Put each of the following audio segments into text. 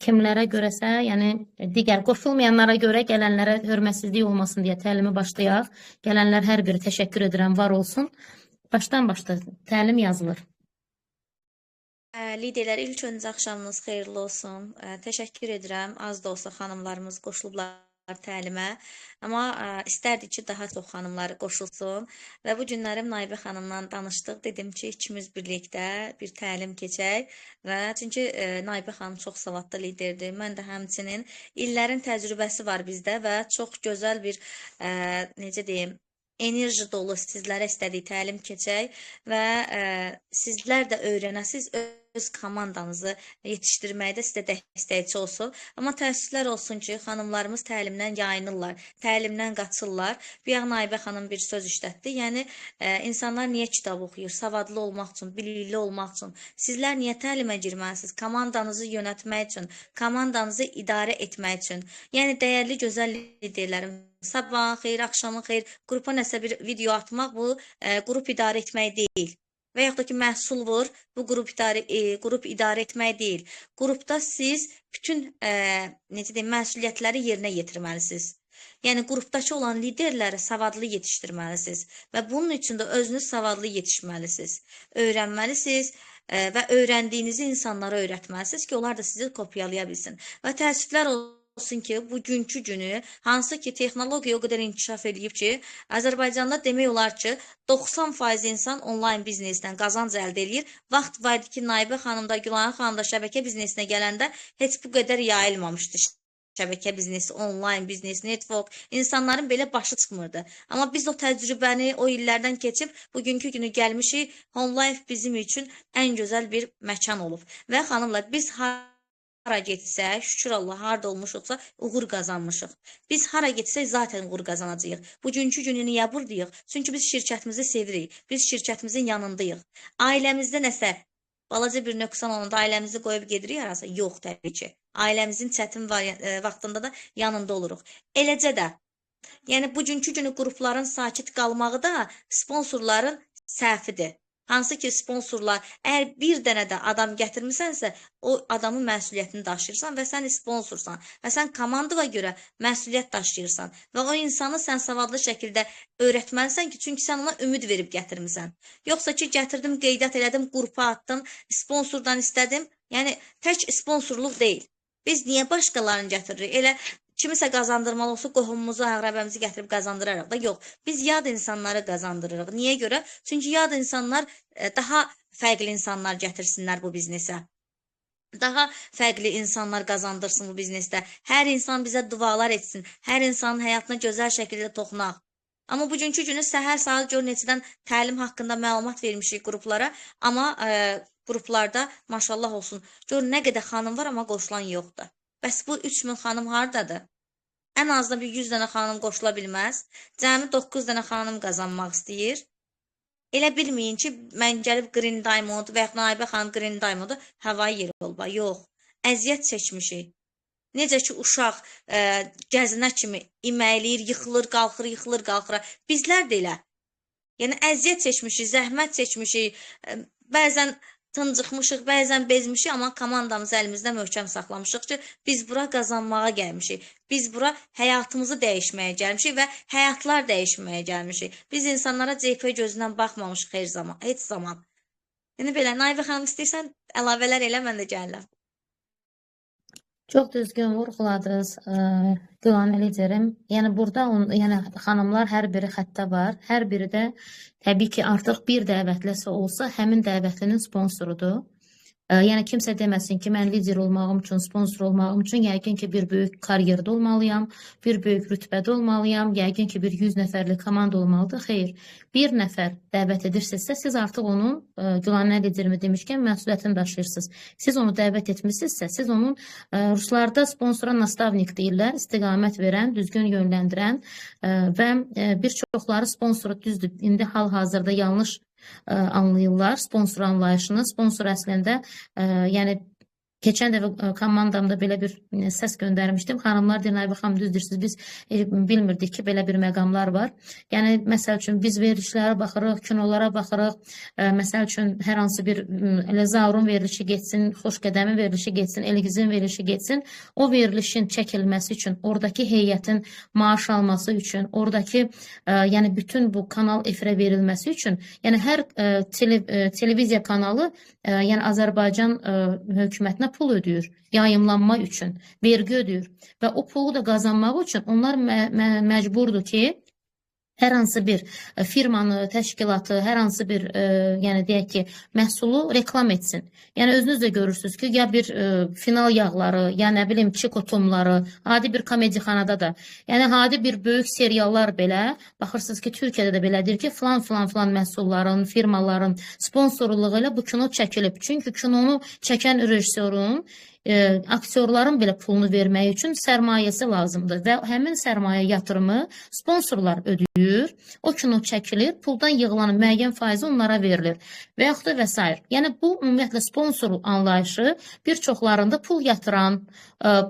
kimlərə görəsə, yəni digər qoşulmayanlara görə gələnlərə hörmətsizlik olmasın deyə təlimi başlayaq. Gələnlər hər biri təşəkkür edirəm, var olsun. Başdan təlim yazılır. Liderlər, ilk öncə axşamınız xeyirli olsun. Təşəkkür edirəm. Az da olsa xanımlarımız qoşulublar təlimə. Amma istərdik ki, daha çox xanımlar qoşulsun. Və bu günlərim Naibə xanımla danışdıq. Dedim ki, ikimiz birlikdə bir təlim keçək. Və çünki Naibə xanım çox savadlı liderdir. Mən də həmçinin illərin təcrübəsi var bizdə və çox gözəl bir, necə deyim, enerji dolu sizlərə istədiyi təlim keçək və sizlər də öyrənəsiz, öz komandanızı yetişdirməkdə sizə dəstəkçi olsun. Amma təəssüflər olsun ki, xanımlarımız təlimdən yayınırlar, təlimdən qaçırlar. Bir yan Naibə xanım bir söz işlətdi. Yəni, insanlar niyə kitab oxuyur? Savadlı olmaq üçün, bilikli olmaq üçün. Sizlər niyə təlimə girməlisiniz? Komandanızı yönətmək üçün, komandanızı idarə etmək üçün. Yəni, dəyərli, gözəl liderlərim, sabahın xeyir, axşamın xeyir, qrupa nəsə bir video atmaq bu qrup idarə etmək deyil. Və yaxud da ki, məhsul vur, bu qrup idarə etmək deyil. Qrupda siz bütün necə deyim, məsuliyyətləri yerinə yetirməlisiniz. Yəni, qrupdakı olan liderləri savadlı yetişdirməlisiniz və bunun üçün də özünüz savadlı yetişməlisiniz. Öyrənməlisiniz və öyrəndiyinizi insanlara öyrətməlisiniz ki, onlar da sizi kopyalaya bilsin. Və təəssüflər olsun ki, bugünkü günü, hansı ki, texnologiya o qədər inkişaf edib ki, Azərbaycanda demək olar ki, 90% insan onlayn biznesdən qazanc əldə edir. Vaxt var idi ki, Naibə xanım da, Gülan xanım da şəbəkə biznesinə gələndə heç bu qədər yayılmamışdı. Şəbəkə biznesi, onlayn biznes, network, insanların belə başı çıxmırdı. Amma biz o təcrübəni, o illərdən keçib, bugünkü günü gəlmişik, Honlife bizim üçün ən gözəl bir məkan olub. Və xanımlar, biz hara getsək, şükür Allah, harada olmuşuqsa, uğur qazanmışıq. Biz hara getsək, zaten uğur qazanacağıq. Bugünkü günü niyə buradayıq? Çünki biz şirkətimizi sevirik, biz şirkətimizin yanındayıq. Ailəmizdə nəsə, balaca bir nöqsan olanda ailəmizi qoyub gedirik arası? Yox, təbii ki. Ailəmizin çətin vaxtında da yanında oluruq. Eləcə də, yəni bugünkü günü qrupların sakit qalmağı da sponsorların səhvidir. Hansı ki, sponsorlar, əgər bir dənə də adam gətirmisənsə, o adamın məsuliyyətini daşıyırsan və sən sponsorsan və sən komandaya görə məsuliyyət daşıyırsan və o insanı sən savadlı şəkildə öyrətməlisən ki, çünki sən ona ümid verib gətirmisən. Yoxsa ki, gətirdim, qeydiyyat elədim, qrupa atdım, sponsordan istədim. Yəni, tək sponsorluq deyil. Biz niyə başqalarını gətiririk? Elə kimisə qazandırmalı olsa, qohumumuzu, əqrəbəmizi gətirib qazandırarıq da. Yox, biz yad insanları qazandırırıq. Niyə görə? Çünki yad insanlar daha fərqli insanlar gətirsinlər bu biznesə. Daha fərqli insanlar qazandırsın bu biznesdə. Hər insan bizə dualar etsin. Hər insanın həyatına gözəl şəkildə toxunaq. Amma bugünkü günü səhər saat gör neçədən təlim haqqında məlumat vermişik qruplara. Amma qruplarda maşallah olsun. Gör nə qədər xanım var, amma qoşulan yoxdur. Bəs bu 3000 xanım haradadır? Ən azından bir 100 dənə xanım qoşula bilməz. Cəmi 9 dənə xanım qazanmaq istəyir. Elə bilməyin ki, mən gəlib Green Diamond və yaxud Naibə xanım Green Diamondu havayı yeri olba. Yox, əziyyət çəkmişik. Necə ki, uşaq gəzinə kimi iməyləyir, yıxılır, qalxır, yıxılır, qalxır. Bizlər də elə. Yəni, əziyyət çəkmişik, zəhmət çəkmişik, bəzən tıncıxmışıq, bəzən bezmişik, amma komandamızı əlimizdə möhkəm saxlamışıq ki, biz bura qazanmağa gəlmişik. Biz bura həyatımızı dəyişməyə gəlmişik və həyatlar dəyişməyə gəlmişik. Biz insanlara CP gözündən baxmamışıq heç zaman. Yəni belə, Naibə xanım istəyirsən əlavələr elə, mən də gəlirəm. Çox düzgün vurğuladınız, Gülan liderim. Yəni, burada xanımlar hər biri xəttə var. Hər biri də təbii ki, artıq bir dəvətləsə olsa, həmin dəvətlinin sponsorudur. Yəni, kimsə deməsin ki, mən lider olmağım üçün, sponsor olmağım üçün yəqin ki, bir böyük karyerdə olmalıyam, bir böyük rütbədə olmalıyam, yəqin ki, bir 100 nəfərlik komanda olmalıdır. Xeyr, bir nəfər dəvət edirsinizsə, siz artıq onun, Gülan liderimi demişkən, məsuliyyətini daşıyırsınız. Siz onu dəvət etmişsinizsə, siz onun, ruslarda sponsora nastavnik deyirlər, istiqamət verən, düzgün yönləndirən və bir çoxları sponsoru düzdür. İndi hal-hazırda yanlış anlayırlar sponsor anlayışını. Sponsor əslində, yəni Keçən dəfə komandamda belə bir səs göndərmişdim. Xanımlar deyir, Naibə xanım düzdürsünüz, biz bilmirdik ki, belə bir məqamlar var. Yəni, məsəl üçün, biz verilişlərə baxırıq, kinolara baxırıq, məsəl üçün, hər hansı bir elə Zaurun verilişi getsin, Xoşqədəmin verilişi getsin, Elgizin verilişi getsin, o verilişin çəkilməsi üçün, oradakı heyətin maaş alması üçün, oradakı, yəni, bütün bu kanal efirə verilməsi üçün, yəni, hər televiziya kanalı, yəni, Azərbaycan hökumətinə pul ödəyir, yayımlanma üçün, vergi ödəyir və o pulu da qazanmaq üçün onlar məcburdur ki, hər hansı bir firmanı, təşkilatı, hər hansı bir, yəni deyək ki, məhsulu reklam etsin. Yəni özünüz də görürsünüz ki, ya bir final yağları, ya nə bilim çiko tumları, adi bir komediyxanada da, yəni adi bir böyük seriallar belə, baxırsınız ki, Türkiyədə də belədir ki, filan məhsulların, firmaların sponsorluğu ilə bu kino çəkilib. Çünki kinonu çəkən rejissorun aktyorların belə pulunu vermək üçün sərmayəsi lazımdır və həmin sərmayə yatırımı sponsorlar ödəyir, o kino çəkilir, puldan yığılan müəyyən faizi onlara verilir və yaxud da və s. Yəni bu ümumiyyətlə sponsor anlayışı bir çoxlarında pul yatıran,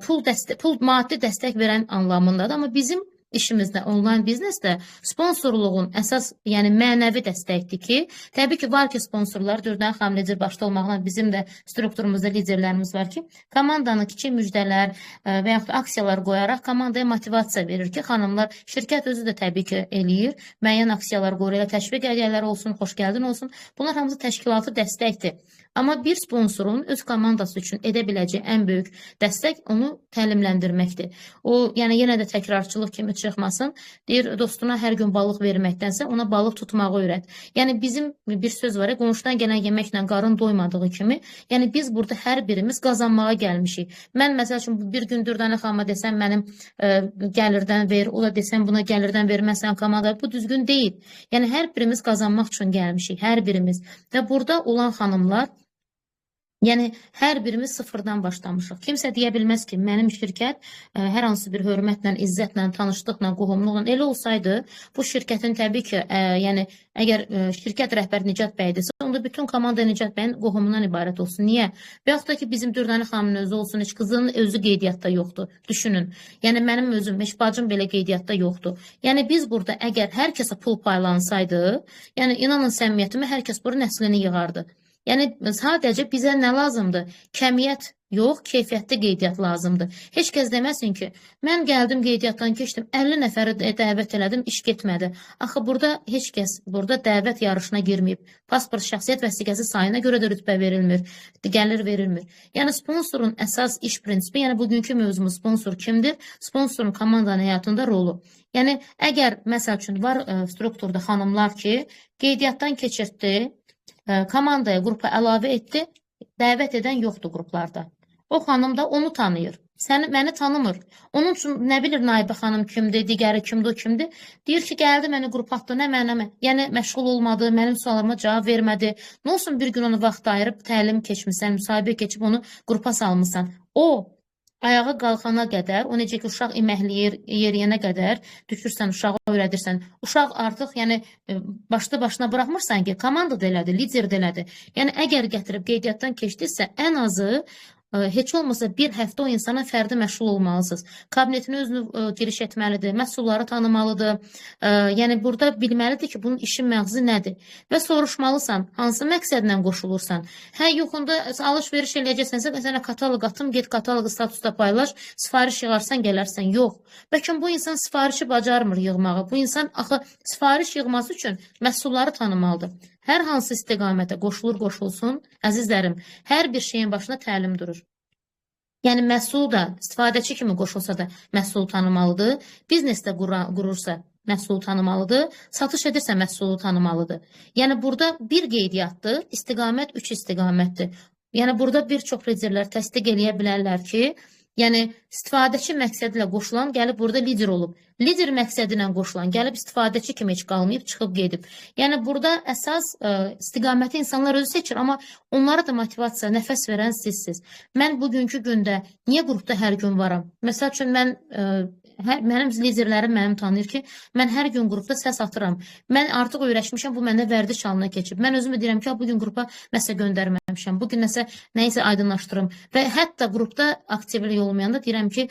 pul maddi dəstək verən anlamındadır, amma bizim işimizdə, onlayn biznesdə sponsorluğun əsas, yəni mənəvi dəstəkdir ki, təbii ki, var ki, sponsorlar, Dürdane xanım lider başda olmaqla bizim də strukturumuzda liderlərimiz var ki, komandanın kiçik müjdələr və yaxud aksiyalar qoyaraq komandaya motivasiya verir ki, xanımlar, şirkət özü də təbii ki, eləyir, müəyyən aksiyalar qoyur, təşviq əgərləri olsun, xoş gəldin olsun, bunlar hamısı təşkilatı dəstəkdir. Amma bir sponsorun öz komandası üçün edə biləcəyi ən böyük dəstək onu təlimləndirməkdir. O, yəni yenə də təkrarçılıq kimi çıxmasın, deyir, dostuna hər gün balıq verməkdənsə ona balıq tutmağı öyrət. Yəni bizim bir söz var, qonşudan gələn yeməklə qarın doymadığı kimi, yəni biz burada hər birimiz qazanmağa gəlmişik. Mən məsəl üçün bir gün Dürdane xanıma desəm mənim gəlirdən ver, o da desəm buna gəlirdən verməsən komanda, bu düzgün deyil. Yəni hər birimiz qazanmaq üçün gəlmişik, hər birimiz. Və burada olan xanımlar, yəni, hər birimiz sıfırdan başlamışıq. Kimsə deyə bilməz ki, mənim şirkət hər hansı bir hörmətlə, izzətlə, tanışlıqla, qohumluqla elə olsaydı, bu şirkətin təbii ki, yəni, əgər şirkət rəhbəri Nicat bəydirsə, onda bütün komanda Nicat bəyin qohumundan ibarət olsun. Niyə? Və yaxud da ki, bizim Dürdane xanımın özü olsun, heç qızının özü qeydiyyatda yoxdur. Düşünün. Yəni, mənim özüm, heç bacım belə qeydiyyatda yoxdur. Yəni, biz burada əgər hər kəsə pul paylansaydı, yəni, inanın səmimiyyətimi, hər kəs bura nəslini yığardı. Yəni, sadəcə bizə nə lazımdır? Kəmiyyət yox, keyfiyyətli qeydiyyat lazımdır. Heç kəs deməsin ki, mən gəldim qeydiyyatdan keçdim, 50 nəfəri dəvət elədim, iş getmədi. Axı, burada heç kəs burada dəvət yarışına girməyib. Pasport, şəxsiyyət vəsiqəsi sayına görə də rütbə verilmir, gəlir verilmir. Yəni, sponsorun əsas iş prinsipi, yəni bugünkü mövzumuz sponsor kimdir? Sponsorun komandanın həyatında rolu. Yəni, əgər, məsəl üçün, var strukturda xanımlar ki, qeydiyyatdan keçirtdi, komandaya, qrupa əlavə etdi, dəvət edən yoxdur qruplarda. O xanım da onu tanıyır. Məni tanımır. Onun üçün nə bilir Naibə xanım kimdir, digəri kimdir, o kimdir. Deyir ki, gəldi məni qrup atdı, nə mənə, yəni məşğul olmadı, mənim sualıma cavab vermədi. Nə olsun bir gün onu vaxt ayırıb, təlim keçmirsən, müsahibə keçib onu qrupa salmısan. O, ayağa qalxana qədər, o necə ki, uşaq iməhliyir, yeriyənə qədər düşürsən, uşağı öyrədirsən. Uşaq artıq, yəni, başda başına buraxmırsan ki, komanda da elədir, lider də elədir. Yəni, əgər gətirib qeydiyyatdan keçdirsə, ən azı, heç olmasa bir həftə o insana fərdi məşğul olmalısınız. Kabinetinə özünü giriş etməlidir, məhsulları tanımalıdır. Yəni, burada bilməlidir ki, bunun işin məğzi nədir? Və soruşmalısan, hansı məqsədlə qoşulursan? Hə, yoxunda alış-veriş eləyəcəksənsə, məsələn, kataloq atım, get kataloqu statusda paylaş, sifariş yığarsan, gələrsən. Yox. Bəlkə bu insan sifarişi bacarmır yığmağı. Bu insan, axı, sifariş yığması üçün məhsulları tanımalıdır. Hər hansı istiqamətə qoşulsun, əzizlərim, hər bir şeyin başına təlim durur. Yəni, məhsul da istifadəçi kimi qoşulsa da məhsul tanımalıdır, biznesdə qurursa məhsul tanımalıdır, satış edirsə məhsulu tanımalıdır. Yəni, burada bir qeydiyyatdır, istiqamət 3 istiqamətdir. Yəni, burada bir çox liderlər təsdiq eləyə bilərlər ki, yəni, istifadəçi məqsədi ilə qoşulan gəlib burada lider olub. Lider məqsədi ilə qoşulan gəlib istifadəçi kimi heç qalmayıb, çıxıb gedib. Yəni burada əsas istiqaməti insanlar özü seçir, amma onlara da motivasiya, nəfəs verən sizsiniz. Mən bugünkü gündə niyə qrupda hər gün varam? Məsəl üçün mənim liderlərim mənim tanıyır ki, mən hər gün qrupda səs atıram. Mən artıq öyrəşmişəm, bu məndə vərdiş halına keçib. Mən özümə deyirəm ki, bu gün qrupa nəsə göndərməmişəm, bu gün nəyisə aydınlaşdırım. Və hətta qrupda aktivlik olmayanda deyirəm ki,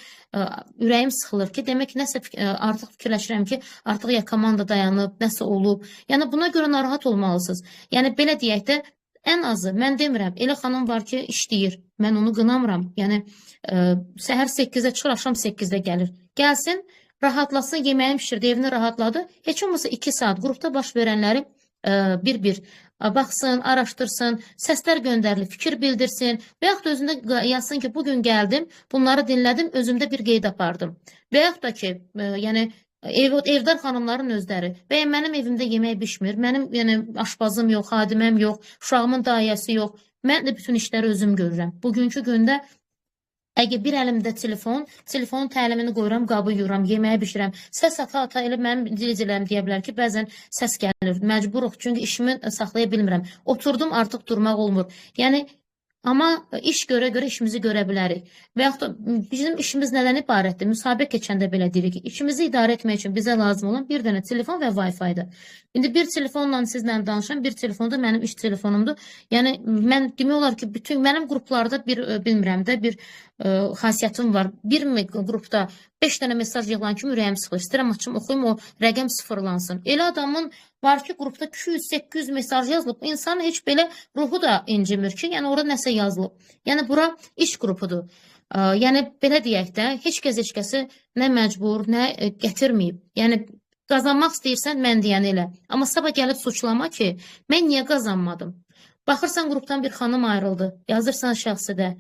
ürəyim sıxılır ki, demək ki, nəsə artıq fikirləşirəm ki, artıq ya komanda dayanıb, nəsə olub. Yəni buna görə narahat olmalısınız. Yəni belə deyək də, ən azı mən demirəm, elə xanım var ki, işləyir. Mən onu qınamıram. Yəni səhər 8-də çıxır, axşam 8-də gəlir. Gəlsin, rahatlasın, yeməyin pişirdi, evini rahatladı. Heç olmasa 2 saat qrupda baş verənləri bir-bir baxsın, araşdırsın, səslər göndərilir, fikir bildirsin və yaxud da özündə yazsın ki, bugün gəldim, bunları dinlədim, özümdə bir qeyd apardım. Və yaxud da ki, yəni evdar xanımların özləri və mənim evimdə yemək bişmir, mənim aşpazım yox, xadiməm yox, uşağımın dayəsi yox, mən də bütün işləri özüm görürəm. Bugünkü gündə əgər bir əlimdə telefonun təlimini qoyuram, qabı yuyuram, yeməyi bişirəm, səs ata elə mənim dilicilərim deyə bilər ki, bəzən səs gəlir, məcburuq, çünki işimi saxlaya bilmirəm. Oturdum, artıq durmaq olmur. Yəni, amma iş görə işimizi görə bilərik. Və yaxud da bizim işimiz nədən ibarətdir? Müsahibə keçəndə belə deyirik ki, işimizi idarə etmək üçün bizə lazım olan bir dənə telefon və Wi-Fi-dir. İndi bir telefonla sizlə danışam, bir telefon da mənim iş telefonumdur. Yəni, mən demək olar ki, mənim qruplarda bilmirəm də, bir xasiyyətim var. Bir qrupda 5 dənə mesaj yığılan kimi ürəyim sıxılır. İstəyirəm açım, oxuyum, o rəqəm sıfırlansın. Elə adamın var ki, qrupda 200-800 mesaj yazılıb. İnsanın heç belə ruhu da incimir ki, yəni orada nəsə yazılıb. Yəni, bura iş qrupudur. Yəni, belə deyək də, heç kəsi nə məcbur, nə gətirməyib. Yəni, qazanmaq istəyirsən, mən deyən elə. Amma sabah gəlib suçlama ki, mən niyə qazanmadım? Baxırsan, qrupdan bir xanım ayrıldı. Yazırsan şəxsidə.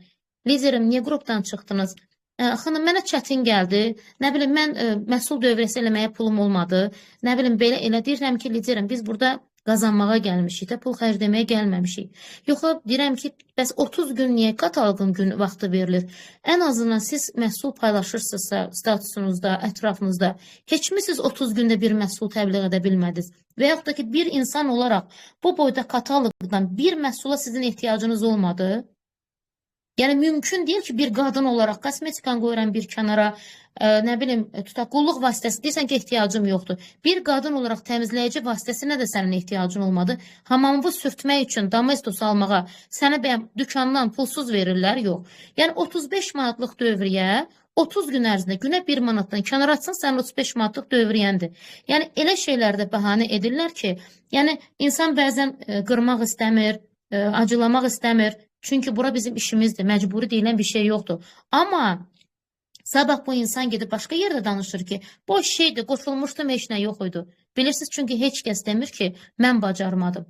Liderim, niyə qrupdan çıxdınız? Xanım, mənə çətin gəldi. Nə bilim, mən məhsul dövrəsi eləməyə pulum olmadı. Nə bilim, belə elə deyirəm ki, liderim, biz burada qazanmağa gəlmişik də, pul xərcləməyə gəlməmişik. Yox, deyirəm ki, bəs 30 gün niyə katalogın gün vaxtı verilir? Ən azından siz məhsul paylaşırsınızsa statusunuzda, ətrafınızda, heç mi siz 30 gündə bir məhsul təbliğ edə bilmədiniz? Və yaxud da ki, bir insan olaraq bu boyda kataloqdan bir məhsula sizin ehtiyacınız olmadı? Yəni, mümkün deyil ki, bir qadın olaraq kosmetikanı qoyuram bir kənara, nə bilim, tutaq, qulluq vasitəsi, deyirsən ki, ehtiyacım yoxdur. Bir qadın olaraq təmizləyici vasitəsinə də sənin ehtiyacın olmadı. Hamamı sürtmək üçün, domestos almağa sənə dükandan pulsuz verirlər, yox. Yəni, 35 manatlıq dövriyə 30 gün ərzində günə 1 manatdan kənar atsan, sənin 35 manatlıq dövriyəndir. Yəni, elə şeylərdə bəhanə edirlər ki, yəni, insan bəzən qırmaq istəmir, acılamaq istəmir. Çünki bura bizim işimizdir, məcburi deyilən bir şey yoxdur. Amma sabah bu insan gedib başqa yerdə danışır ki, boş şeydir, qoşulmuşdum, heç nə yox idi. Bilirsiniz, çünki heç kəs demir ki, mən bacarmadım.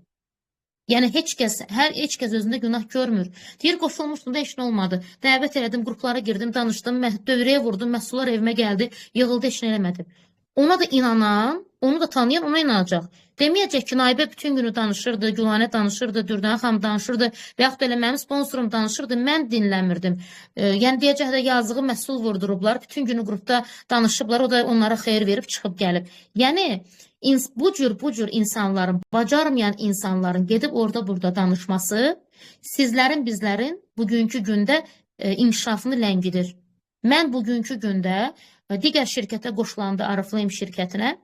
Yəni, heç kəs özündə günah görmür. Deyir, qoşulmuşdum da heç nə olmadı. Dəvət elədim, qruplara girdim, danışdım, dövrəyə vurdum, məhsullar evimə gəldi, yığıldı, heç nə eləmədim. Ona da inanan, onu da tanıyan ona inanacaq. Deməyəcək ki, Naibə bütün günü danışırdı, Gülanə danışırdı, Dürdənə xanım danışırdı və yaxud da elə mənim sponsorum danışırdı, mən dinləmirdim. Yəni, deyəcək də yazığı məhsul vurdurublar, bütün günü qrupda danışıblar, o da onlara xeyir verib, çıxıb gəlib. Yəni, bu cür insanların, bacarmayan insanların gedib orada-burada danışması sizlərin, bizlərin bugünkü gündə inkişafını ləngidir. Mən bugünkü gündə digər şirkətə qoşulanda, Ariflame şirkətinə,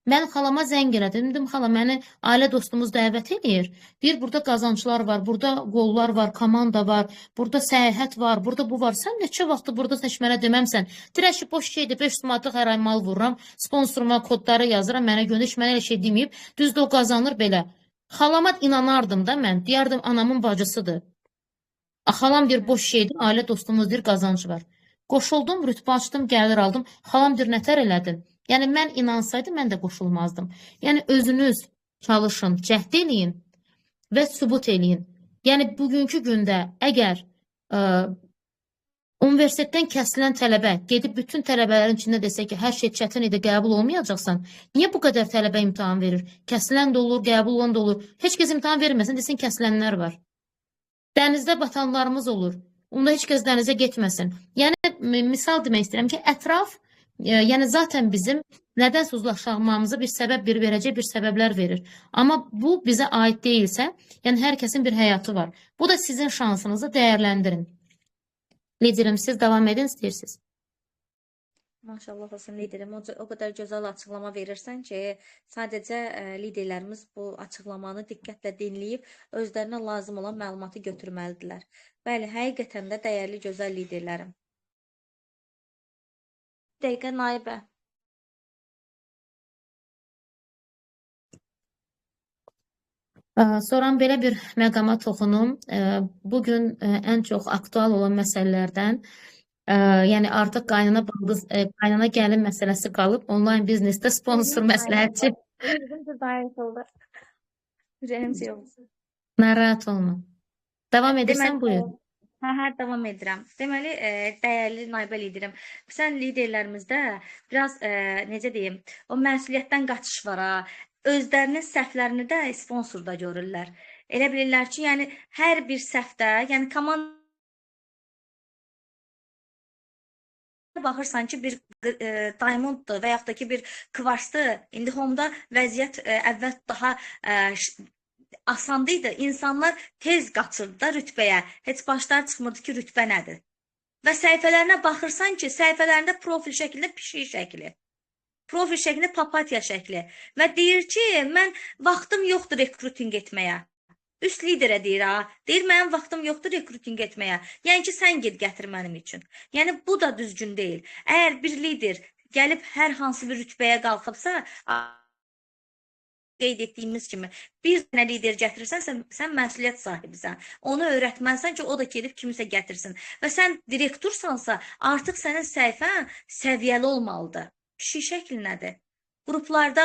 mən xalama zəng elədim. Dedim, xala, məni ailə dostumuz dəvət edir. Deyir, burada qazanclar var, burada qollar var, komanda var, burada səyahət var, burada bu var. Sən neçə vaxtı burada heç mənə deməmsən. Deyir ki, boş şeydir, 500 manatlıq hər ay mal vururam, sponsoruma kodları yazıram, mənə göndər, heç mənə elə şey deməyib. Düzdür, o qazanır belə. Xalama inanardım da mən, deyərdim, anamın bacısıdır. Xalam deyir, boş şeydir, ailə dostumuz deyir, qazancı var. Qoşuldum, rütbə açdım, gəlir aldım. Xalam deyir, nətər elədin? Yəni, mən inansaydım, mən də qoşulmazdım. Yəni, özünüz çalışın, cəhd eləyin və sübut eləyin. Yəni, bugünkü gündə əgər universitetdən kəsilən tələbə gedib bütün tələbələrin içində desə ki, hər şey çətin idi, qəbul olmayacaqsan, niyə bu qədər tələbə imtahan verir? Kəsilən də olur, qəbul olan da olur. Heç kəs imtahan verməsin, desin, kəsilənlər var. Dənizdə batanlarımız olur. Onda heç kəs dənizə getməsin. Yəni, misal demək istəyirəm ki, ətraf, yəni zaten bizim nədənsə uzlaşmamıza bir səbəb verəcək bir səbəblər verir. Amma bu bizə aid deyilsə, yəni hər kəsin bir həyatı var. Bu da sizin şansınızı dəyərləndirin. Liderim, siz davam edin istəyirsiniz. Maşallah olsun liderim. O qədər gözəl açıqlama verirsən ki, sadəcə liderlərimiz bu açıqlamanı diqqətlə dinləyib özlərinə lazım olan məlumatı götürməlidirlər. Bəli, həqiqətən də dəyərli, gözəl liderlərim. Dəqiqə Naibə. Sonra belə bir məqama toxunum. Bugün ən çox aktual olan məsələlərdən, yəni artıq qaynana gəlin məsələsi qalıb, onlayn biznesdə sponsor məsləhətçi. Narahat olma. Davam edirsən, buyur. Hə, davam edirəm. Deməli, dəyərli Naibə liderim, sən liderlərimizdə biraz, necə deyim, o məsuliyyətdən qaçış var ha. Özlərinin səhvlərini də sponsorda görürlər. Elə bilirlər ki, yəni hər bir səhvdə, yəni komanda baxırsan ki, bir diamonddur və yaxud da ki, bir kvarsdır. İndi Homda vəziyyət əvvəl daha asandı idi. İnsanlar tez qaçırdı da rütbəyə. Heç başları çıxmırdı ki, rütbə nədir. Və səhifələrinə baxırsan ki, səhifələrində profil şəkildə pişik şəkli. Profil şəklində papatya şəkli və deyir ki, mən vaxtım yoxdur rekruting etməyə. Üst liderə deyir, deyir, mənim vaxtım yoxdur rekruting etməyə. Yəni ki, sən ged gətir mənim üçün. Yəni, bu da düzgün deyil. Əgər bir lider gəlib hər hansı bir rütbəyə qalxıbsa, qeyd etdiyimiz kimi, bir dənə lider gətirirsən, sən məsuliyyət sahibisən. Onu öyrətməlisən ki, o da gedib kimisə gətirsin. Və sən direktorsansa, artıq sənin səhifən səviyyəli olmalıdır. Pişik şəkli nədir? Qruplarda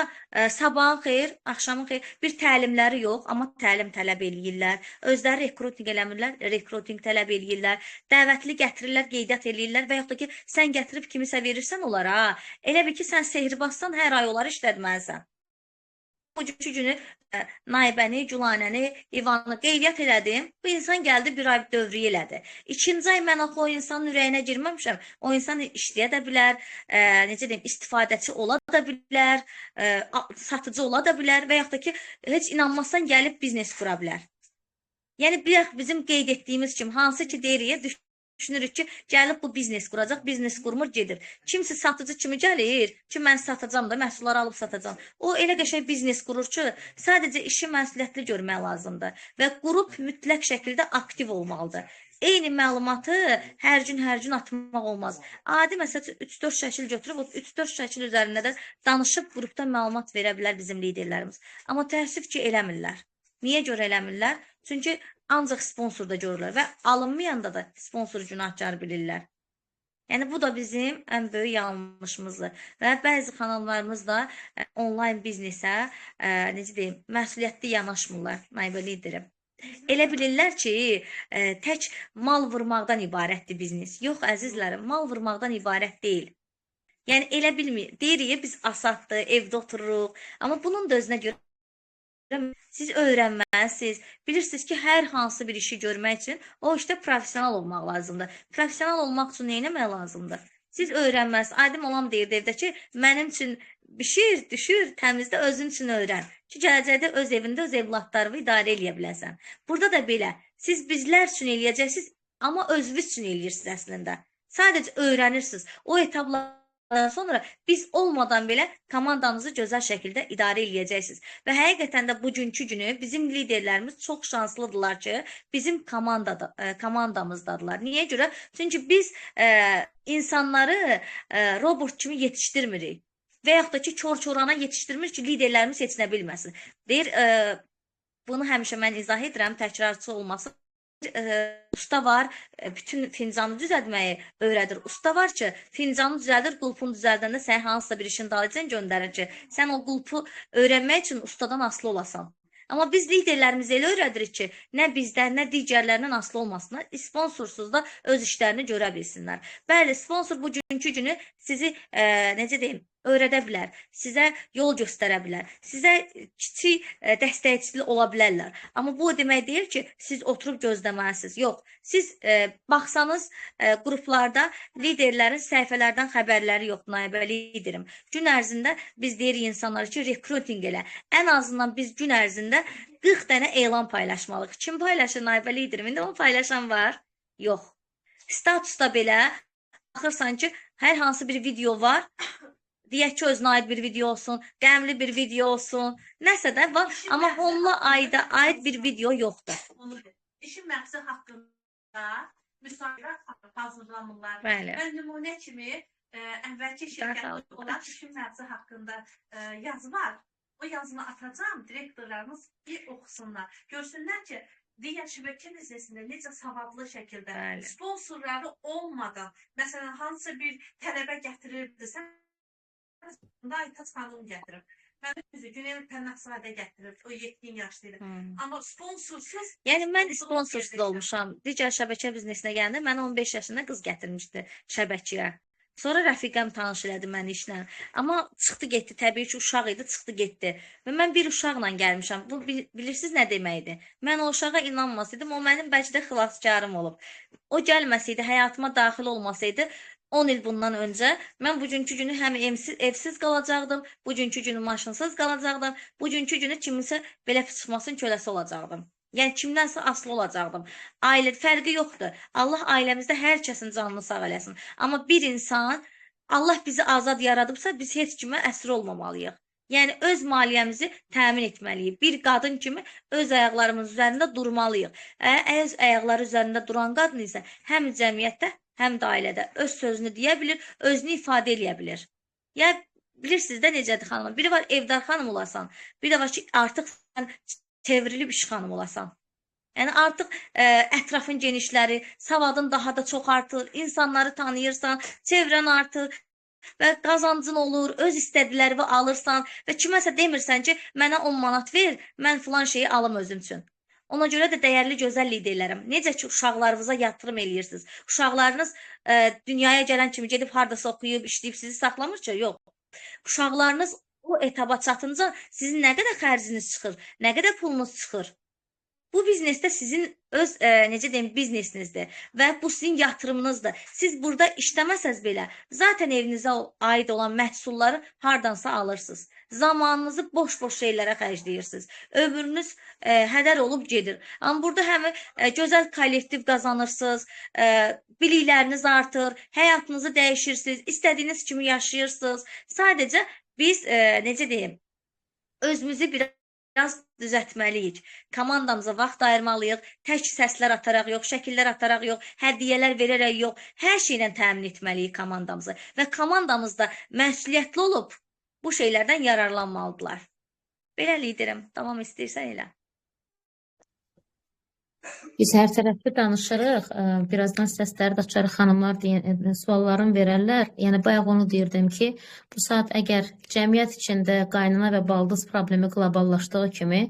sabahın xeyir, axşamın xeyir, bir təlimləri yox, amma təlim tələb eləyirlər. Özləri rekruting eləmirlər, rekruting tələb eləyirlər. Dəvətli gətirirlər, qeydiyyat eləyirlər və yaxud da ki, sən gətirib kimisə verirsən onlara, elə bil ki, sən sehirbazsan, hər ay onları işlətməlisən. Bugünkü günü Naibəni, Gülanəni, İvanı qeydiyyat elədim. Bu insan gəldi, bir ay dövrü elədi. İkinci ay mən axı o insanın ürəyinə girməmişəm. O insan işləyə də bilər, necə deyim, istifadəçi ola da bilər, satıcı ola da bilər və yaxud da ki, heç inanmazsan gəlib biznes qura bilər. Yəni, bizim qeyd etdiyimiz kimi, hansı ki, deyirik, düşünürük ki, gəlib bu biznes quracaq, biznes qurmur, gedir. Kimsə satıcı kimi gəlir ki, mən satacam da, məhsulları alıb satacam. O elə qəşəng biznes qurur ki, sadəcə işi məsuliyyətli görmək lazımdır və qrup mütləq şəkildə aktiv olmalıdır. Eyni məlumatı hər gün atmaq olmaz. Adi məsələn 3-4 şəkil götürüb, o 3-4 şəkil üzərində də danışıb qrupda məlumat verə bilər bizim liderlərimiz. Amma təəssüf ki, eləmirlər. Niyə görə eləmirlər? Çünki ancaq sponsorda görürlər və alınmayanda da sponsor günahkar bilirlər. Yəni, bu da bizim ən böyük yanlışımızdır. Və bəzi xanımlarımız da onlayn biznesə, necə deyim, məsuliyyətli yanaşmırlar, Naibə liderim. Elə bilirlər ki, tək mal vurmaqdan ibarətdir biznes. Yox, əzizlərim, mal vurmaqdan ibarət deyil. Yəni, elə bilmir. Deyirik, biz asaddır, evdə otururuq. Amma bunun da özünə görə siz öyrənməlisiniz. Bilirsiniz ki, hər hansı bir işi görmək üçün o işdə profesional olmaq lazımdır. Profesional olmaq üçün nə etmək lazımdır? Siz öyrənməlisiniz. Aydın olam deyirdi evdə ki, mənim üçün bişir, düşür, təmizdə özün üçün öyrən. Ki, gələcəkdə öz evində öz evladlarını idarə eləyə biləsən. Burada da belə. Siz bizlər üçün eləyəcəksiniz, amma özünüz üçün eləyirsiniz əslində. Sadəcə öyrənirsiniz. O etaplar sonra biz olmadan belə komandanızı gözəl şəkildə idarə eləyəcəksiniz. Və həqiqətən də bugünkü günü bizim liderlərimiz çox şanslıdırlar ki, bizim komandamızdadılar. Niyə görə? Çünki biz insanları robot kimi yetişdirmirik. Və yaxud da ki, kör-körana yetişdirmir ki, liderlərimiz seçinə bilməsin. Deyir, bunu həmişə mən izah edirəm, təkrarçı olmasın. Usta var, bütün fincanı düzəltməyi öyrədir. Usta var ki, fincanı düzəldir, qulpunu düzəldəndə sən hansısa bir işin dalıycan göndərir ki, sən o qulpu öyrənmək üçün ustadan asılı olasan. Amma biz liderlərimizi elə öyrədirik ki, nə bizdən, nə digərlərindən asılı olmasınlar, sponsorsuz da öz işlərini görə bilsinlər. Bəli, sponsor bugünkü günü sizi, necə deyim, öyrədə bilər, sizə yol göstərə bilər, sizə kiçik dəstəkçi ola bilərlər. Amma bu o demək deyil ki, siz oturub gözləməlisiniz. Yox, siz baxsanız qruplarda liderlərin səhifələrdən xəbərləri yoxdur, Naibə liderim. Gün ərzində biz deyirik insanlara ki, rekruting elə. Ən azından biz gün ərzində 40 dənə elan paylaşmalıyıq. Kim paylaşır Naibə liderim? İndi onu paylaşan var? Yox. Statusda belə baxırsan ki, hər hansı bir video var, deyək ki, özünə aid bir video olsun, qəmli bir video olsun, nəsə də var, amma onunla aid bir video yoxdur. İşin məqsədi haqqında müsahilə hazırlanırlar. Bəli. Mən nümunə kimi əvvəlki şirkətdə olan işin məqsədi haqqında yazı var. O yazını atacağım, direktorlarımız bir oxusunlar. Görsünlər ki, digər şəbəkə biznesində necə savadlı şəkildə sponsorları olmadan, məsələn, hansı bir tələbə gətirirdisə, Aytaç xanım gətirib. Mənim özü Günel Pənnəxzadə gətirib. O 7 yaşlıydı. Amma sponsorsuz... Yəni, mən sponsorsuz olmuşam. Digər şəbəkə biznesinə gələndə mənə 15 yaşında qız gətirmişdi şəbəkəyə. Sonra rəfiqəm tanış elədi məni işlə. Amma çıxdı getdi. Təbii ki, uşaq idi, çıxdı getdi. Və mən bir uşaqla gəlmişəm. Bu, bilirsiniz nə deməkdir? Mən o uşağa inanmasaydım, o mənim bəlkə də xilaskarım olub. O gəlməsəydi, həyatıma daxil olmasaydı, 10 il bundan öncə mən bugünkü günü həm evsiz qalacaqdım, bugünkü günü maşınsız qalacaqdım, bugünkü günü kiminsə belə çıxmasın köləsi olacaqdım. Yəni kimdənsə asılı olacaqdım. Ailə fərqi yoxdur. Allah ailəmizdə hər kəsin canını sağ eləsin. Amma bir insan, Allah bizi azad yaradıbsa, biz heç kimə əsir olmamalıyıq. Yəni öz maliyyəmizi təmin etməliyik. Bir qadın kimi öz ayaqlarımız üzərində durmalıyıq. Öz ayaqları üzərində duran qadın isə həm cəmiyyətdə, həm də ailədə öz sözünü deyə bilir, özünü ifadə edə bilir. Yəni, bilirsiniz də necədir xanım? Biri var evdar xanım olasan, bir də var ki, artıq sən çevrilib iş xanım olasan. Yəni, artıq ətrafın genişləri, savadın daha da çox artır, insanları tanıyırsan, çevrən artır və qazancın olur, öz istədiklərini alırsan və kiməsə demirsən ki, mənə 10 manat ver, mən filan şeyi alım özüm üçün. Ona görə də dəyərli gözəl liderlərim, necə ki, uşaqlarınıza yatırım eləyirsiniz. Uşaqlarınız dünyaya gələn kimi gedib haradasa oxuyub, işləyib sizi saxlamır ki, yox. Uşaqlarınız o etaba çatınca sizin nə qədər xərciniz çıxır, nə qədər pulunuz çıxır. Bu biznesdə sizin öz, necə deyim, biznesinizdir və bu sizin yatırımınızdır. Siz burada işləməsəz belə, zaten evinizə aid olan məhsulları hardansa alırsınız. Zamanınızı boş-boş şeylərə xərcləyirsiniz. Ömrünüz hədər olub gedir. Amma burada həm gözəl kollektiv qazanırsınız, bilikləriniz artır, həyatınızı dəyişirsiniz, istədiyiniz kimi yaşayırsınız. Sadəcə biz, necə deyim, özümüzü biraz düzəltməliyik. Komandamıza vaxt ayırmalıyıq. Tək səslər ataraq yox, şəkillər ataraq yox, hədiyyələr verərək yox. Hər şeylə təmin etməliyik komandamızı. Və komandamızda məsuliyyətli olub bu şeylərdən yararlanmalıdırlar. Belə liderim. Davam istəyirsən elə. Biz hər tərəfli danışırıq. Birazdan səsləri də açarıq, xanımlar suallarını verərlər. Yəni, bayaq onu deyirdim ki, bu saat əgər cəmiyyət içində qaynana və baldız problemi qloballaşdığı kimi,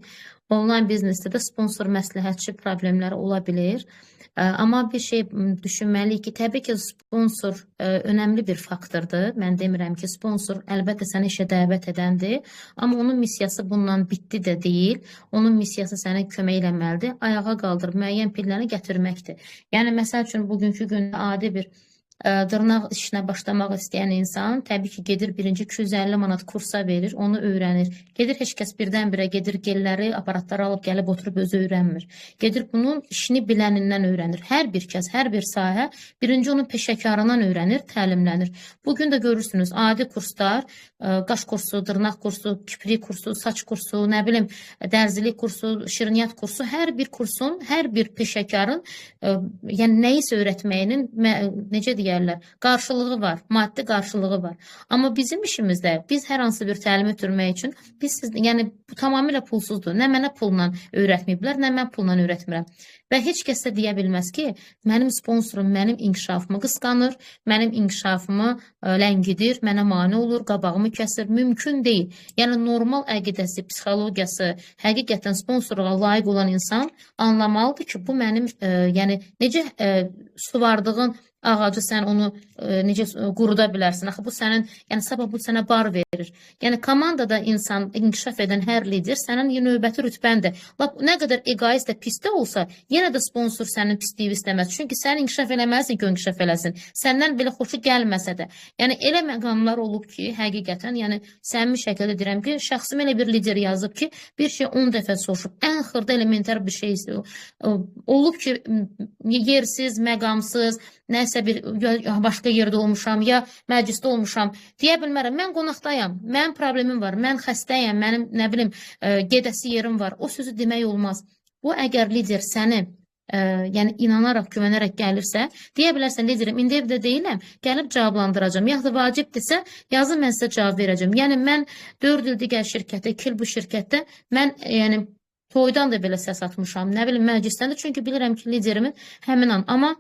onlayn biznesdə də sponsor məsləhətçi problemləri ola bilir. Amma bir şey düşünməliyik ki, təbii ki, sponsor önəmli bir faktordur. Mən demirəm ki, sponsor əlbəttə səni işə dəvət edəndir. Amma onun missiyası bundan bitdi də deyil. Onun missiyası sənə kömək eləməlidir. Ayağa qaldırıb müəyyən pillərini gətirməkdir. Yəni, məsəl üçün, bugünkü gündə adi bir dırnaq işinə başlamaq istəyən insan təbii ki, gedir birinci 250 manat kursa verir, onu öyrənir. Gedir heç kəs birdən-birə gedir gelləri, aparatları alıb gəlib oturub özü öyrənmir. Gedir bunun işini bilənindən öyrənir. Hər bir kəs, hər bir sahə birinci onun peşəkarından öyrənir, təlimlənir. Bugün də görürsünüz, adi kurslar, qaş kursu, dırnaq kursu, kiprik kursu, saç kursu, nə bilim, dərzilik kursu, şirniyyat kursu, hər bir kursun, hər bir peşəkarın yəni nəyisə öyrətməyinin necə deyərlər, qarşılığı var, maddi qarşılığı var. Amma bizim işimizdə biz hər hansı bir təlimi ötürmək üçün yəni bu tamamilə pulsuzdur. Nə mənə pulla öyrətməyiblər, nə mən pulla öyrətmirəm. Və heç kəs də deyə bilməz ki, mənim sponsorum mənim inkişafımı qısqanır, mənim inkişafımı ləngidir, mənə mane olur, qabağımı kəsir. Mümkün deyil. Yəni normal əqidəsi, psixologiyası, həqiqətən sponsorluğa layiq olan insan anlamalıdır ki, bu mənim yəni necə suvardığın ağacı sən onu necə quruda bilərsən? Axı bu sənin, yəni sabah bu sənə bar verir. Yəni komandada insan inkişaf edən hər lider sənin növbəti rütbəndir. Lap nə qədər egoist də pis də olsa, yenə də sponsor sənin pisliyi istəməz. Çünki sən inkişaf eləməlisən ki, o inkişaf eləsin. Səndən belə xoşu gəlməsə də. Yəni elə məqamlar olub ki, həqiqətən, yəni səmimi şəkildə deyirəm ki, şəxsim elə bir lider yazıb ki, bir şey 10 dəfə soruşub. Ən xırda elementar bir şey olub ki, yersiz, məqamsız, nəsə bir ya başqa yerdə olmuşam, ya məclisdə olmuşam, deyə bilmərəm. Mən qonaqdayam, mənim problemim var, mən xəstəyəm, mənim nə bilim gedəsi yerim var. O sözü demək olmaz. Bu əgər lider səni yəni inanaraq, güvənərək gəlirsə, deyə bilərsən liderim, indi evdə deyiləm, gəlib cavablandıracağam. Yaxud da vacibdirsə, yazın mən sizə cavab verəcəm. Yəni mən 4 il digər şirkətdə, 2 il bu şirkətdə mən yəni toydan da belə səs atmışam, nə bilim məclisdən də, çünki bilirəm ki, liderimin həmin an. Amma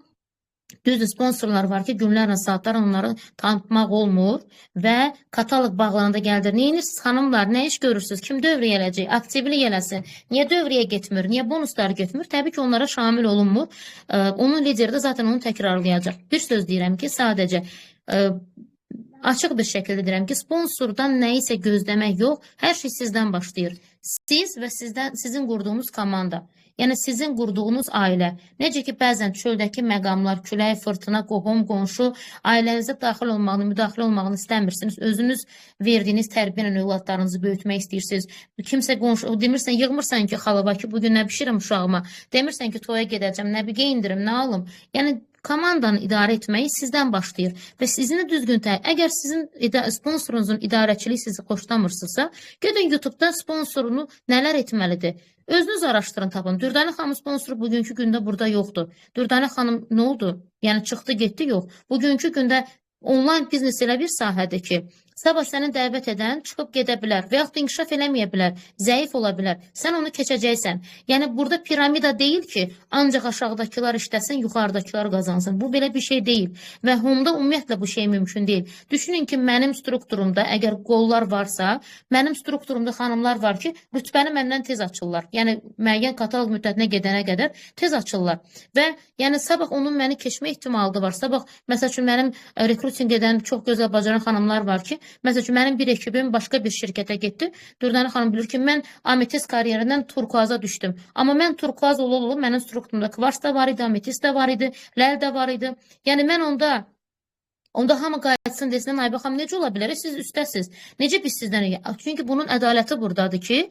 düzdür, sponsorlar var ki, günlərlə, saatlarla onları tanıtmaq olmur və kataloq bağlananda gəldir. Nə edirsiniz xanımlar, nə iş görürsünüz, kim dövrəyə gələcək, aktivlik eləsin, niyə dövrəyə getmir, niyə bonuslar götürmür? Təbii ki, onlara şamil olunmur. Onun lideri də zaten onu təkrarlayacaq. Bir söz deyirəm ki, sadəcə açıq bir şəkildə deyirəm ki, sponsordan nəyisə gözləmək yox, hər şey sizdən başlayır. Siz və sizin qurduğunuz komanda. Yəni sizin qurduğunuz ailə. Necə ki, bəzən çöldəki məqamlar, külək, fırtına, qohum, qonşu, ailənizə daxil olmağını, müdaxilə olmağını istəmirsiniz. Özünüz verdiyiniz tərbiyyə ilə övladlarınızı böyütmək istəyirsiniz. Kimsə qonşu, demirsən, yığmırsan ki, xalaba ki, bugün nə bişirəm uşağıma. Demirsən ki, toya gedəcəm, nə bir geyindirim, nə alım. Yəni komandanı idarə etməyi sizdən başlayır və sizin düzgün əgər sizin sponsorunuzun idarəçiliyi sizi xoşlamırsınızsa, gedin YouTube'da sponsorunu nələr etməlidir. Özünüz araşdırın, tapın. Dürdane xanım sponsoru bugünkü gündə burada yoxdur. Dürdane xanım nə oldu? Yəni çıxdı, getdi, yox. Bugünkü gündə onlayn biznes elə bir sahədir ki, sabah səni dəvət edən çıxıb gedə bilər və yaxud da inkişaf eləməyə bilər, zəif ola bilər. Sən onu keçəcəksən. Yəni burada piramida deyil ki, ancaq aşağıdakılar işləsin, yuxarıdakılar qazansın. Bu belə bir şey deyil və Home-da ümumiyyətlə bu şey mümkün deyil. Düşünün ki, mənim strukturumda əgər qollar varsa, mənim strukturumda xanımlar var ki, rütbəni məndən tez açırlar. Yəni müəyyən kataloq müddətinə gedənə qədər tez açırlar. Və yəni sabah onun məni keçmə ehtimalı da var. Sabah məsəl üçün mənim rekruting edən çox gözəl bacaran xanımlar var ki, məsəl üçün mənim bir ekibim başqa bir şirkətə getdi. Dürdane xanım bilir ki, mən ametist karyerindən turkuaza düşdüm. Amma mən turkuaz olub mənim strukturumda kvars da var idi, ametist də var idi, ləl də var idi. Yəni mən onda hamı qayıtsın desin, ay baxam necə ola bilər? Siz üstəsiz. Necə biz sizdən? Çünki bunun ədaləti buradadır ki,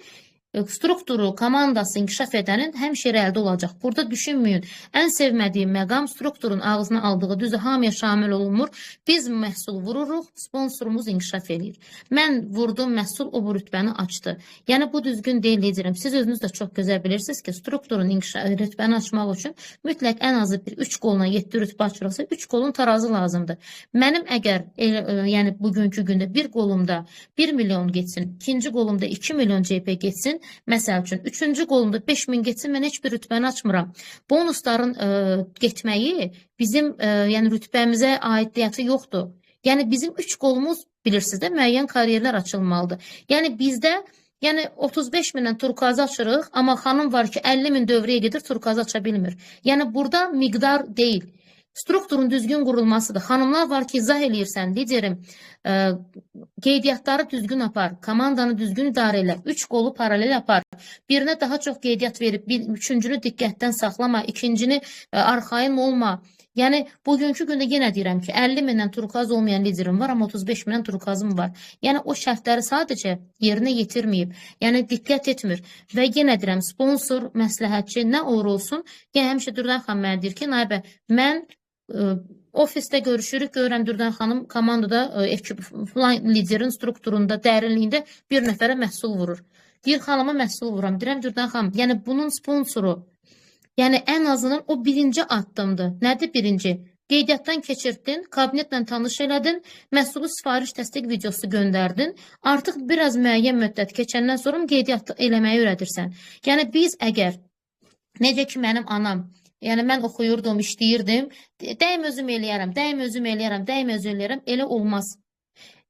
strukturu, komandası inkişaf edənin həmişə əldə olacaq. Burada düşünməyin. Ən sevmədiyim məqam strukturun ağzına aldığı düzü hamıya şamil olunmur. Biz məhsul vururuq, sponsorumuz inkişaf edir. Mən vurdum məhsul, o bu rütbəni açdı. Yəni bu düzgün deyil liderim. Siz özünüz də çox gözəl bilirsiniz ki, strukturun rütbəni açmaq üçün mütləq ən azı bir 3 qoluna 7 rütbə açılırsa, 3 qolun tarazı lazımdır. Mənim əgər yəni bugünkü gündə bir qolumda 1 milyon getsin, ikinci qolumda 2 milyon CP getsin, məsəl üçün, 3-cü qolumda 5000 getsin, mən heç bir rütbəni açmıram. Bonusların getməyi bizim yəni rütbəmizə aiddiyyəti yoxdur. Yəni bizim 3 qolumuz bilirsiniz də müəyyən karyerlər açılmalıdır. Yəni bizdə 35 mindən turkuazı açırıq, amma xanım var ki 50 min dövrəyə gedir, turkuazı aça bilmir. Yəni burada miqdar deyil. Strukturun düzgün qurulmasıdır. Xanımlar var ki, izah eləyirsən, liderim, qeydiyyatları düzgün apar, komandanı düzgün idarə elə, 3 qolu paralel apar, birinə daha çox qeydiyyat verib, üçüncünü diqqətdən saxlama, ikincini arxayın olma. Yəni, bugünkü gündə yenə deyirəm ki, 50 mindən turkuaz olmayan liderim var, amma 35 mindən turkuazım var. Yəni, o şərtləri sadəcə yerinə yetirməyib, yəni diqqət etmir. Və yenə deyirəm, sponsor, məsləhətçi, nə olur olsun, yəni həmişə Dürdane xanım mənə deyir ki, Naibə, mən ofisdə görüşürük, görürəm Dürdane xanım komandada falan liderin strukturunda, dərinliyində bir nəfərə məhsul vurur. Deyir, xanıma məhsul vuram. Deyirəm, Dürdane xanım, yəni bunun sponsoru, yəni ən azından o birinci addımdır. Nədir birinci? Qeydiyyatdan keçirdin, kabinetlə tanış elədin, məhsulu sifariş təsdiq videosu göndərdin, artıq biraz müəyyən müddət keçəndən sonra qeydiyyat eləməyi öyrədirsən. Yəni biz əgər, necə ki mənim anam, yəni mən oxuyurdum, işləyirdim, dəyim özüm eləyərəm, elə olmaz.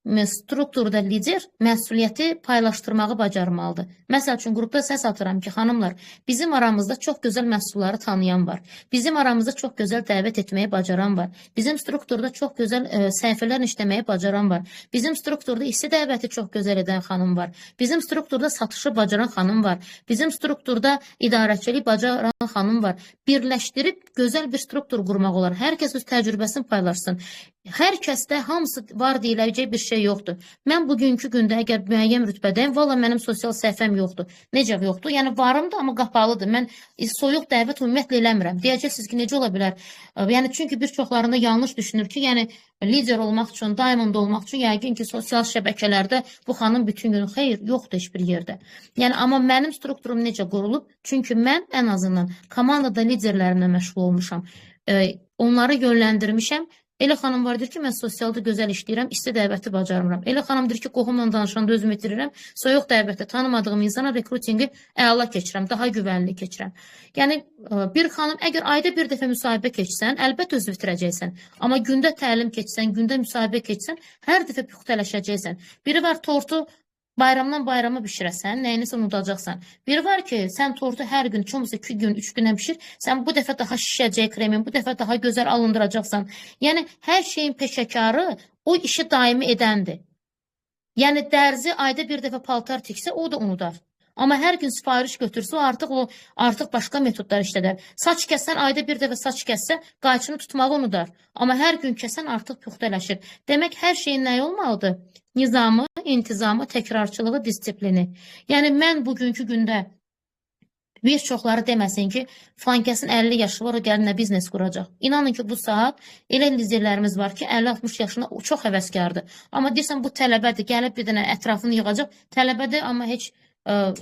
strukturda lider məsuliyyəti paylaşdırmağı bacarmalıdır. Məsəl üçün, qrupda səs atıram ki, xanımlar, bizim aramızda çox gözəl məhsulları tanıyan var. Bizim aramızda çox gözəl dəvət etməyi bacaran var. Bizim strukturda çox gözəl səhifələr işləməyi bacaran var. Bizim strukturda hissi dəvəti çox gözəl edən xanım var. Bizim strukturda satışı bacaran xanım var. Bizim strukturda idarəçilik bacaran xanım var. Birləşdirib gözəl bir struktur qurmaq olar. Hər kəs öz təcrübəsini paylaşsın. Hər kəsdə hamısı var deyiləcək bir şey yoxdur. Mən bugünkü gündə əgər müəyyən rütbədəyim, valla mənim sosial səhifəm yoxdur. Necə yoxdur? Yəni varımdır, amma qapalıdır. Mən soyuq dəvət ümumiyyətlə eləmirəm. Deyəcəksiniz ki, necə ola bilər? Yəni çünki bir çoxlarında yanlış düşünür ki, yəni lider olmaq üçün, diamond olmaq üçün yəqin ki, sosial şəbəkələrdə bu xanım bütün gün xeyr, yoxdur heç bir yerdə. Yəni amma mənim strukturum necə qurulub? Çünki mən ən azından komandada liderlərimlə məşğul olmuşam. Onları yönləndirmişəm. Elə xanım var deyir ki, mən sosialda gözəl işləyirəm, isti dəvəti bacarmıram. Elə xanım deyir ki, qohumla danışanda özümü itirirəm, soyuq dəvətdə tanımadığım insana rekrutingi əla keçirəm, daha güvənli keçirəm. Yəni, bir xanım, əgər ayda bir dəfə müsahibə keçsən, əlbət özü bitirəcəksən. Amma gündə təlim keçsən, gündə müsahibə keçsən, hər dəfə püxtələşəcəksən. Biri var tortu bayramdan bayrama bişirəsən, nəyinisə unudacaqsan. Biri var ki, sən tortu hər gün, çoxsa 2 gün, 3 günə bişir, sən bu dəfə daha şişəcək kremin, bu dəfə daha gözəl alındıracaqsan. Yəni, hər şeyin peşəkarı o işi daimi edəndir. Yəni, dərzi ayda bir dəfə paltar tiksə, o da unudar. Amma hər gün sifariş götürsə, o artıq başqa metodlar işlədər. Saç kəsən, ayda bir dəfə saç kəssə, qayçını tutmağı unudar. Amma hər gün kəsən artıq püxtələşir. Demək, hər şeyin nəyi olmalıdır? Nizamı, intizamı, təkrarçılığı, disiplini. Yəni, mən bugünkü gündə bir çoxları deməsin ki, filankəsin 50 yaşı var, o gəlinə biznes quracaq. İnanın ki, bu saat elə liderlərimiz var ki, 50-60 yaşında çox həvəskardır. Amma deyirsən, bu tələbədir, gəlib bir dənə ətrafını yığacaq. Tələbədir, amma heç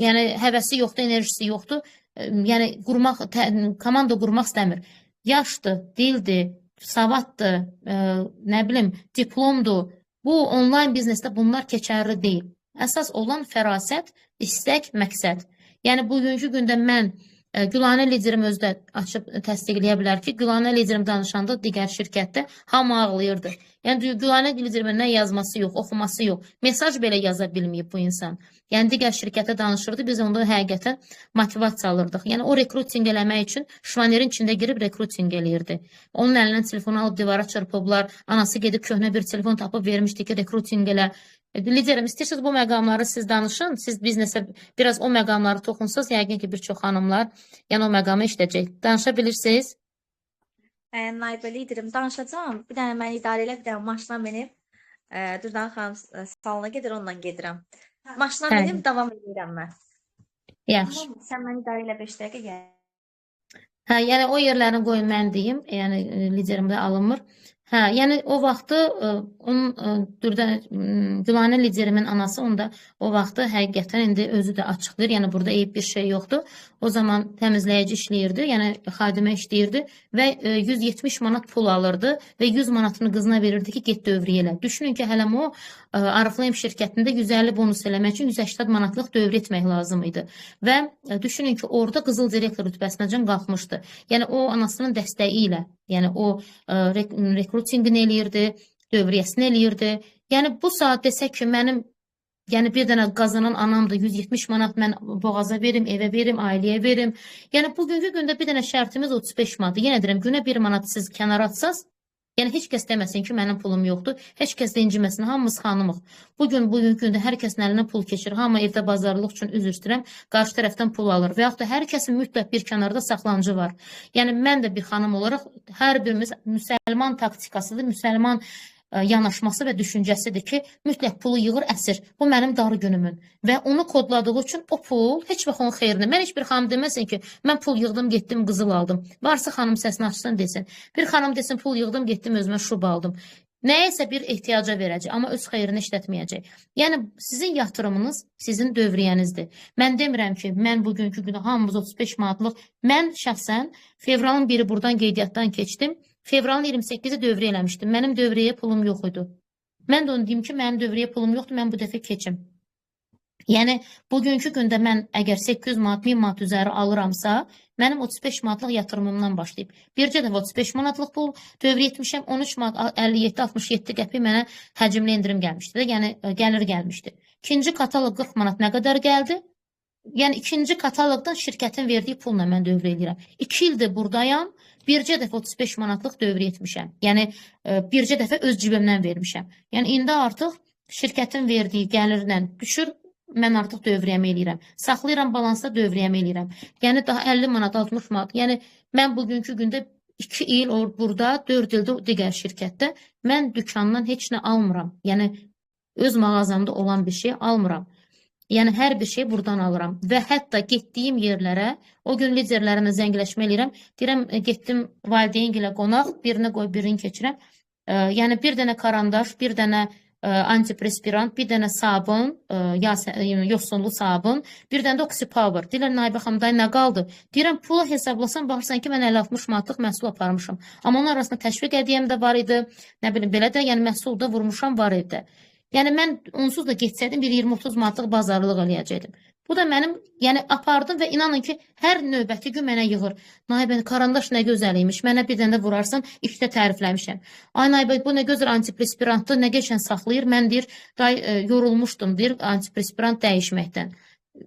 yəni həvəsi yoxdur, enerjisi yoxdur. Yəni komanda qurmaq istəmir. Yaşdır, dildir, savaddır, nə bilim, diplomdur. Bu onlayn biznesdə bunlar keçərli deyil. Əsas olan fərasət, istək, məqsəd. Yəni bugünkü gündə mən Gülanə liderim özdə açıb təsdiqləyə bilər ki, Gülanə liderim danışanda digər şirkətdə hamı ağlayırdı. Yəni Gülanə liderimin nə yazması yox, oxuması yox. Mesaj belə yaza bilməyib bu insan. Yəni digər şirkətdə danışırdı, biz onda həqiqətən motivasiya alırdıq. Yəni o rekruting eləmək üçün şvanerin içində girib rekruting eləyirdi. Onun əlindən telefonu alıb divara çırpıblar. Anası gedib köhnə bir telefon tapıb vermişdi ki, rekruting elə. Liderim, istəyirsiniz bu məqamları siz danışın, siz biznesə biraz o məqamları toxunsanız, yəqin ki, bir çox xanımlar yəni o məqamı işləyəcək. Danışa bilirsiniz? Naibə liderim, danışacağım. Bir dənə məni idarə elə, bir dənə maşına minib, Dürdan xanım salona gedir, onunla gedirəm. Maşına minib, davam edirəm mən. Yaxşı. Sən məni idarə elə 5 dəqiqə gəl. Hə, yəni o yerlərini qoyun mən deyim, yəni liderimdə alınmır. Hə, yəni o vaxtı onun Gülanə liderimin anası onda o vaxtı həqiqətən indi özü də açıqdır. Yəni burada eyib bir şey yoxdur. O zaman təmizləyici işləyirdi, yəni xadimə işləyirdi və 170 manat pul alırdı və 100 manatını qızına verirdi ki, get dövriyə elə. Düşünün ki, hələm o Ariflame şirkətində 150 bonus eləmək üçün 180 manatlıq dövri etmək lazım idi. Və düşünün ki, orada qızıl direktor rütbəsinəcən qalxmışdı. Yəni o anasının dəstəyi ilə, yəni o rekrutingini eləyirdi, dövriyəsini eləyirdi. Yəni bu saat desək ki, mənim yəni bir dənə qazanan anamdır, 170 manat mən boğaza verim, evə verim, ailəyə verim. Yəni bugünkü gündə bir dənə şərtimiz 35 manatdır. Yenə deyirəm, günə 1 manat siz kənara atsaz, yəni heç kəs deməsin ki, mənim pulum yoxdur. Heç kəs də inciməsin, hamımız xanımıq. Bugünkü gündə hər kəsin əlinə pul keçir. Hamı evdə bazarlıq üçün üzr istəyirəm, qarşı tərəfdən pul alır. Və yaxud da hər kəsin mütləq bir kənarda saxlancı var. Yəni mən də bir xanım olaraq hər birimiz müsəlman taktikasıdır, müsəlman yanaşması və düşüncəsidir ki, mütləq pulu yığır, əsir. Bu mənim darı günümün. Və onu kodladığı üçün o pul heç vaxt onun xeyrinə. Mən heç bir xanım deməsin ki, mən pul yığdım, getdim, qızıl aldım. Varsa xanım səsini açsın desin. Bir xanım desin, pul yığdım, getdim, özümə şub aldım. Nəyəsə bir ehtiyaca verəcək, amma öz xeyrini işlətməyəcək. Yəni, sizin yatırımınız sizin dövriyənizdir. Mən demirəm ki, mən bugünkü günü hamımız 35 manatlıq, mən şəxsən fevralın 1-i buradan qeydiyyatdan keçdim. Fevralın 28-i dövrə eləmişdim. Mənim dövrəyə pulum yox idi. Mən də onu deyim ki, mənim dövrəyə pulum yoxdur, mən bu dəfə keçim. Yəni bugünkü gündə mən əgər 800 manat, 1000 manat üzəri alıramsa, mənim 35 manatlıq yatırımımdan başlayıb. Bircə dəfə 35 manatlıq pul dövriyə etmişəm, 13 manat 57-67 qəpik mənə həcmli endirim gəlmişdi də, yəni gəlir gəlmişdi. İkinci kataloq 40 manat nə qədər gəldi? Yəni ikinci kataloqdan şirkətin verdiyi pulla mən dövriyə eləyirəm. 2 ildir buradayam, bircə dəfə 35 manatlıq dövriyə etmişəm. Yəni bircə dəfə öz cibimdən vermişəm. Yəni indi artıq şirkətin verdiyi gəlirlə düşür, mən artıq dövriyyəmi eləyirəm. Saxlayıram balansda dövriyyəmi eləyirəm. Yəni daha 50 manat, 60 manat. Yəni mən bugünkü gündə 2 il burada, 4 ildə digər şirkətdə mən dükandan heç nə almıram. Yəni öz mağazamda olan bir şey almıram. Yəni hər bir şey buradan alıram və hətta getdiyim yerlərə, o gün liderlərimlə zəngləşmə eləyirəm. Deyirəm, getdim valideyngilə qonaq, birini qoy, birini keçirəm. Yəni bir dənə karandaş, bir dənə antiperspirant, bir dənə sabun, yosunlu sabun, bir dənə də oxypower. Deyirlər, Naibə xanım, day nə qaldı? Deyirəm, pulu hesablasan, baxırsan ki, mən 50-60 manatlıq məhsul aparmışam. Amma onun arasında təşviq hədiyyəm də var idi, nə bilim, belə də, yəni məhsul da vurmuşam var idi. Yəni mən onsuz da getsəydim bir 20-30 manatlıq bazarlıq eləyəcəkdim. Bu da mənim, yəni apardım və inanın ki, hər növbəti gün mənə yığır. Naibə, karandaş nə gözəliymiş, mənə bir dənə də vurarsan, işdə tərifləmişəm. Ay Naibə, bu nə gözəl antiperspirantdır, nə qəşəng saxlayır. Mən deyir, yorulmuşdum, deyir, antiperspirant dəyişməkdən.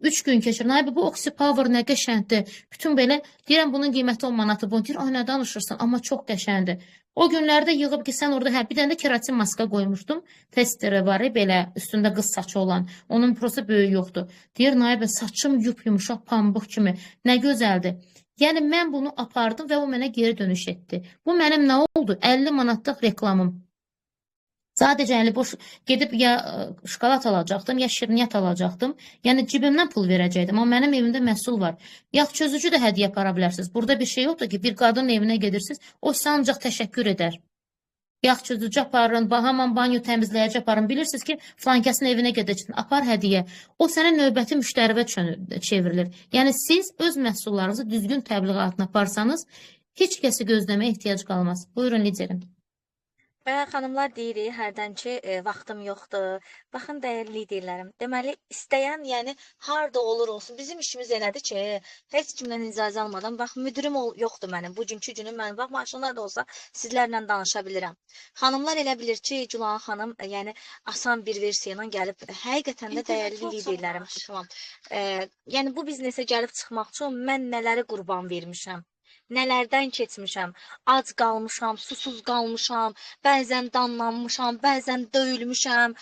3 gün keçir. Naibə, bu oxypower nə qəşəngdir. Bütün belə, deyirəm, bunun qiyməti 10 manatı. Bu deyir, ay nə danışırsan, amma çox qəşəngdir. O günlərdə yığıb ki, sən orada bir dənə də keratin maska qoymuşdum. Testeri var, belə üstündə qız saçı olan. Onun prosu böyük yoxdur. Deyir, Naibə, saçım yumşaq pambıq kimi. Nə gözəldir. Yəni mən bunu apardım və o mənə geri dönüş etdi. Bu mənim nə oldu? 50 manatlıq reklamım. Sadəcə əli boş gedib ya şokolad alacaqdım, ya şirniyyat alacaqdım. Yəni cibimdən pul verəcəkdim. Amma mənim evimdə məhsul var. Yağ çözücü də hədiyyə apara bilərsiniz. Burada bir şey yoxdur ki, bir qadının evinə gedirsiniz, o sizə ancaq təşəkkür edər. Yağ çözücü aparın, haman banyo təmizləyici aparın. Bilirsiniz ki, flankəsin evinə gedəcəksin, apar hədiyyə. O sənə növbəti müştərivə çevrilir. Yəni siz öz məhsullarınızı düzgün təbliğatına aparsanız, heç kəsi gözləməyə ehtiyac qalmaz. Buyurun liderim. Və xanımlar deyirik hərdən ki, vaxtım yoxdur. Baxın, dəyərli liderlərim. Deməli, istəyən, yəni harda olur olsun. Bizim işimiz elədir ki, heç kimdən icazə almadan, bax, müdürüm yoxdur mənim. Bugünkü günüm mənim. Bax, maşınlar da olsa sizlərlə danışa bilirəm. Xanımlar elə bilir ki, Cülan xanım, yəni asan bir versiya ilə gəlib. Həqiqətən də dəyərli liderlərim. Yəni bu biznesə gəlib çıxmaq üçün mən nələri qurban vermişəm. Nələrdən keçmişəm, ac qalmışam, susuz qalmışam, bəzən danlanmışam, bəzən döyülmüşəm,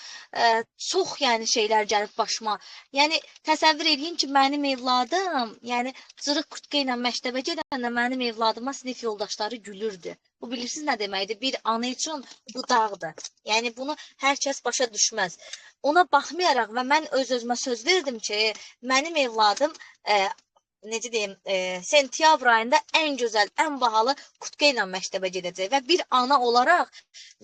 çox yəni şeylər gəlib başıma. Yəni təsəvvür edin ki, mənim evladım, yəni cırıq kurtqa ilə məktəbə gedəndə mənim evladıma sinif yoldaşları gülürdü. Bu bilirsiniz nə deməkdir? Bir ana üçün bu dağdır. Yəni bunu hər kəs başa düşməz. Ona baxmayaraq və mən öz-özümə söz verdim ki, mənim evladım necə deyim, sentyabr ayında ən gözəl, ən bahalı kurtqa ilə məktəbə gedəcək və bir ana olaraq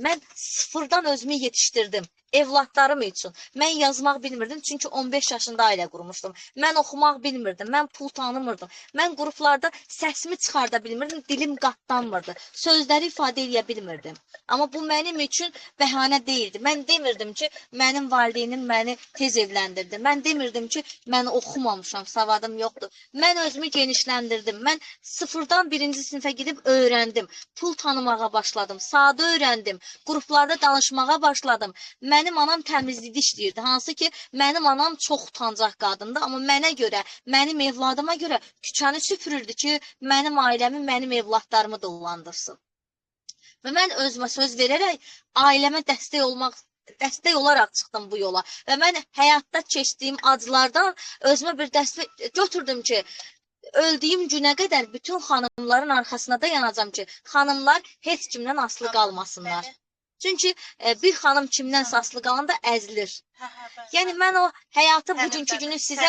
mən sıfırdan özümü yetişdirdim. Evlatlarım üçün. Mən yazmaq bilmirdim, çünki 15 yaşında ailə qurmuşdum. Mən oxumaq bilmirdim, mən pul tanımırdım. Mən qruplarda səsimi çıxarda bilmirdim, dilim qatlanmırdı. Sözləri ifadə edə bilmirdim. Amma bu mənim üçün bəhanə deyildi. Mən demirdim ki, mənim valideynim məni tez evləndirdi. Mən demirdim ki, mən oxumamışam, savadım yoxdur. Mən özümü genişləndirdim. Mən sıfırdan birinci sinifə gedib öyrəndim. Pul tanımağa başladım, sadə öyrəndim. Qruplarda danışmağa başladım. Mənim anam təmizlikdə işləyirdi. Hansı ki, mənim anam çox utancaq qadındır. Amma mənə görə, mənim evladıma görə küçəni süpürürdü ki, mənim ailəmi, mənim evladlarımı dolandırsın. Və mən özümə söz verərək ailəmə dəstək olaraq çıxdım bu yola. Və mən həyatda keçdiyim acılardan özümə bir dəstək götürdüm ki, öldüyüm günə qədər bütün xanımların arxasına da yanacam ki, xanımlar heç kimdən asılı qalmasınlar. Çünki bir xanım kimdənsə asılı qalanda əzilir. Yəni mən o həyatı bugünkü günü sizə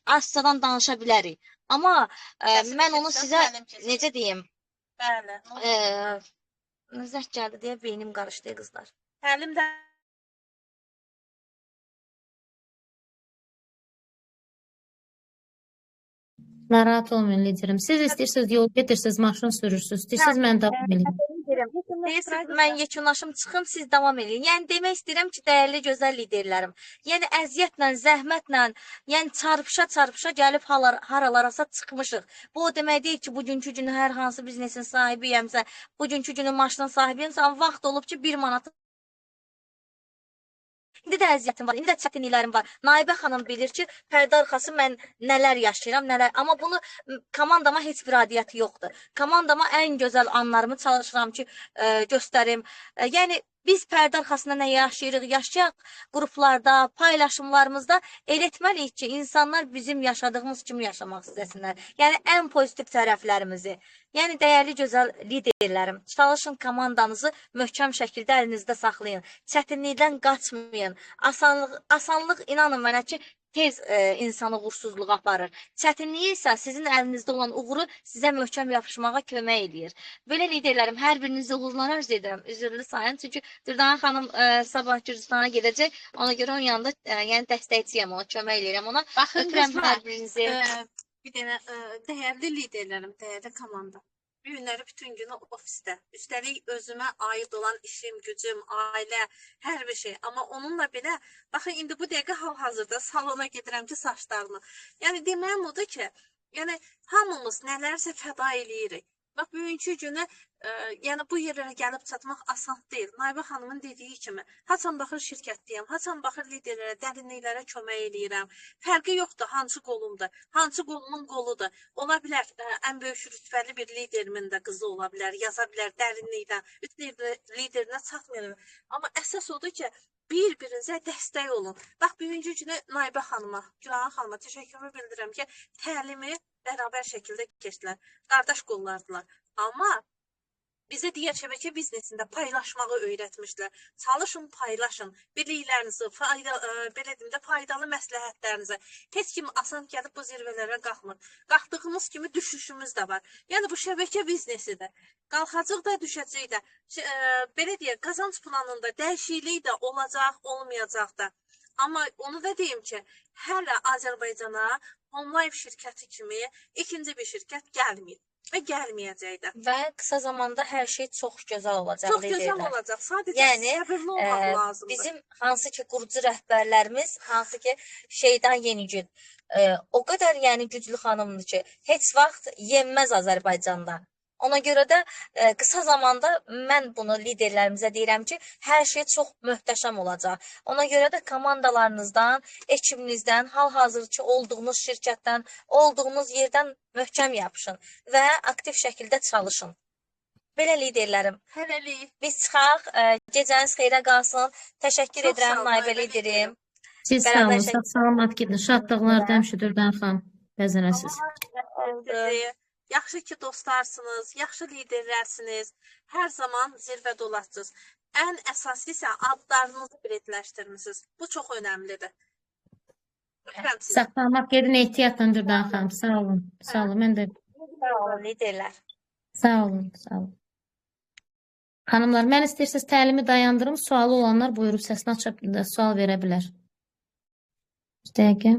astadan danışa bilərik. Amma mən onu sizə necə deyim? Bəli. Zərt gəldi deyə beynim qarışdı qızlar. Həlim də Narahat olmayın liderim. Siz istəyirsiniz yol gedirsiniz, maşın sürürsünüz. İstəyirsiniz mən davam edeyim. Deyirsiniz, mən yekunlaşım, çıxın, siz davam edin. Yəni, demək istəyirəm ki, dəyərli, gözəl liderlərim, yəni əziyyətlə, zəhmətlə, yəni çarpışa-çarpışa gəlib haralarasa çıxmışıq. Bu o demək deyil ki, bugünkü günü hər hansı biznesin sahibiyəmsə, bugünkü günü maşının sahibiyəmsə, amma vaxt olub ki, 1 manatı İndi də əziyyətim var, indi də çətinliklərim var. Naibə xanım bilir ki, pərdə arxası mən nələr yaşayıram, nələr. Amma bunu komandama heç bir adiyyəti yoxdur. Komandama ən gözəl anlarımı çalışıram ki, göstərim. Yəni biz pərdə arxasında nə yaşayırıq, yaşayaq qruplarda, paylaşımlarımızda elə etməliyik ki, insanlar bizim yaşadığımız kimi yaşamaq istəsinlər. Yəni ən pozitiv tərəflərimizi. Yəni dəyərli gözəl liderlərim, çalışın komandanızı möhkəm şəkildə əlinizdə saxlayın. Çətinlikdən qaçmayın. Asanlıq inanın mənə ki, tez insanı uğursuzluğa aparır. Çətinliyi isə sizin əlinizdə olan uğuru sizə möhkəm yapışmağa kömək edir. Belə liderlərim, hər birinizi uğurlar arz edirəm. Üzürlü sayın. Çünki Dürdana xanım sabah Gürcüstana gedəcək. Ona görə onun yanında yəni dəstəkçiyəm ona, kömək edirəm ona. Baxın Öpürəm qızlar, hər birinizi. bir dənə dəyərli liderlərim, dəyərli komanda. Bu günləri bütün günü ofisdə. Üstəlik özümə aid olan işim, gücüm, ailə, hər bir şey. Amma onunla belə, baxın indi bu dəqiqə hal-hazırda salona gedirəm ki, saçlarımı. Yəni deməyim odur ki, yəni hamımız nələrsə fəda eləyirik. Bax bugünkü günü yəni bu yerlərə gəlib çatmaq asan deyil. Naibə xanımın dediyi kimi, haçan baxır şirkətdəyəm, haçan baxır liderlərə, dərinliklərə kömək eləyirəm. Fərqi yoxdur hansı qolumdur, hansı qolumun qoludur. Ola bilər ən böyük rütbəli bir liderimin də qızı ola bilər, yaza bilər dərinlikdən. Bütün liderinə çatmır. Amma əsas odur ki, bir-birinizə dəstək olun. Bax bugünkü günü Naibə xanıma, Gülahan xanıma təşəkkürümü bildirirəm ki, təlimi bərabər şəkildə keçdilər. Qardaş qollardılar. Amma bizə digər şəbəkə biznesində paylaşmağı öyrətmişlər. Çalışın, paylaşın. Biliklərinizi, belə deyim də, faydalı məsləhətlərinizi. Heç kim asan gəlib bu zirvələrə qalxmır. Qalxdığımız kimi düşüşümüz də var. Yəni bu şəbəkə biznesidir. Qalxacaq da, düşəcək də. Belə deyək, qazanc planında dəyişiklik də olacaq, olmayacaq da. Amma onu da deyim ki, hələ Azərbaycana Homelife şirkəti kimi ikinci bir şirkət gəlməyib və gəlməyəcək də. Və qısa zamanda hər şey çox gözəl olacaq. Çox gözəl olacaq. Sadəcə yəni, səbirli olmaq lazımdır. Bizim hansı ki qurucu rəhbərlərimiz, hansı ki Şeydan Yenigün o qədər yəni güclü xanımdır ki, heç vaxt yenməz Azərbaycanda. Ona görə də qısa zamanda mən bunu liderlərimizə deyirəm ki, hər şey çox möhtəşəm olacaq. Ona görə də komandalarınızdan, ekibinizdən, hal-hazırki olduğunuz şirkətdən, olduğunuz yerdən möhkəm yapışın və aktiv şəkildə çalışın. Belə liderlərim. Hələlik. Biz çıxaq, gecəniz xeyrə qalsın. Təşəkkür edirəm Naibə liderim. Siz sağ olun, salamat gedin. Şadlıqlar Dəmşüdürdən xan. Bəzənəsiz. Yaxşı ki dostarsınız, yaxşı liderlərsiniz, hər zaman zirvədə olasınız. Ən əsası isə adlarınızı biletləşdirmisiniz. Bu çox önəmlidir. Öpürəm sizi. Salamat gedin, ehtiyatla Dürdan xanım. Sağ olun. Sağ olun. Mən də Sağ olun liderlər. sağ olun. Sağ olun. Xanımlar, mən istəyirsiniz təlimi dayandırım. Sualı olanlar buyurub səsini açıb sual verə bilər. Bir dəqiqə.